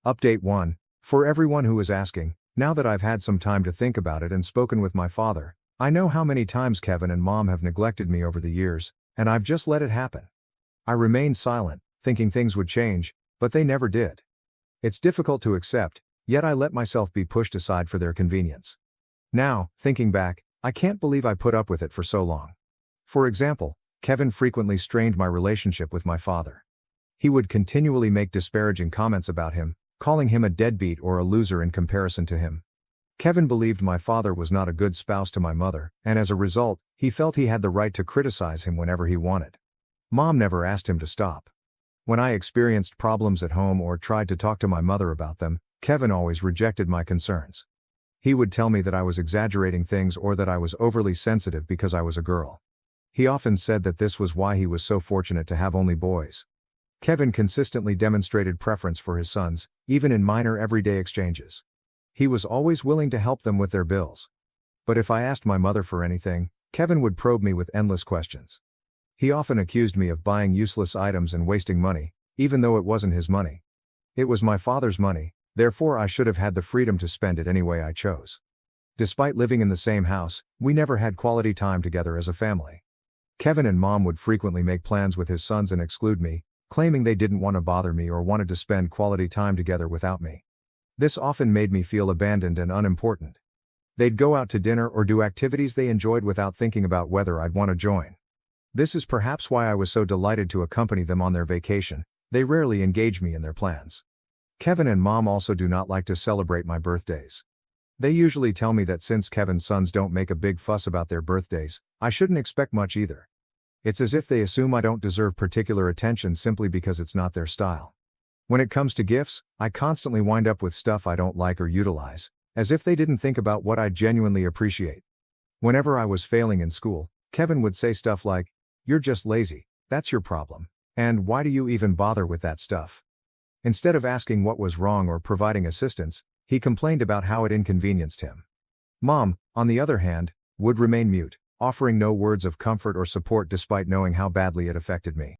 Update 1. For everyone who is asking, now that I've had some time to think about it and spoken with my father, I know how many times Kevin and Mom have neglected me over the years, and I've just let it happen. I remained silent, thinking things would change, but they never did. It's difficult to accept, yet I let myself be pushed aside for their convenience. Now, thinking back, I can't believe I put up with it for so long. For example, Kevin frequently strained my relationship with my father. He would continually make disparaging comments about him, calling him a deadbeat or a loser in comparison to him. Kevin believed my father was not a good spouse to my mother, and as a result, he felt he had the right to criticize him whenever he wanted. Mom never asked him to stop. When I experienced problems at home or tried to talk to my mother about them, Kevin always rejected my concerns. He would tell me that I was exaggerating things or that I was overly sensitive because I was a girl. He often said that this was why he was so fortunate to have only boys. Kevin consistently demonstrated preference for his sons, even in minor everyday exchanges. He was always willing to help them with their bills. But if I asked my mother for anything, Kevin would probe me with endless questions. He often accused me of buying useless items and wasting money, even though it wasn't his money. It was my father's money, therefore I should have had the freedom to spend it any way I chose. Despite living in the same house, we never had quality time together as a family. Kevin and Mom would frequently make plans with his sons and exclude me, claiming they didn't want to bother me or wanted to spend quality time together without me. This often made me feel abandoned and unimportant. They'd go out to dinner or do activities they enjoyed without thinking about whether I'd want to join. This is perhaps why I was so delighted to accompany them on their vacation. They rarely engage me in their plans. Kevin and Mom also do not like to celebrate my birthdays. They usually tell me that since Kevin's sons don't make a big fuss about their birthdays, I shouldn't expect much either. It's as if they assume I don't deserve particular attention simply because it's not their style. When it comes to gifts, I constantly wind up with stuff I don't like or utilize, as if they didn't think about what I genuinely appreciate. Whenever I was failing in school, Kevin would say stuff like, "You're just lazy, that's your problem, and why do you even bother with that stuff?" Instead of asking what was wrong or providing assistance, he complained about how it inconvenienced him. Mom, on the other hand, would remain mute, offering no words of comfort or support despite knowing how badly it affected me.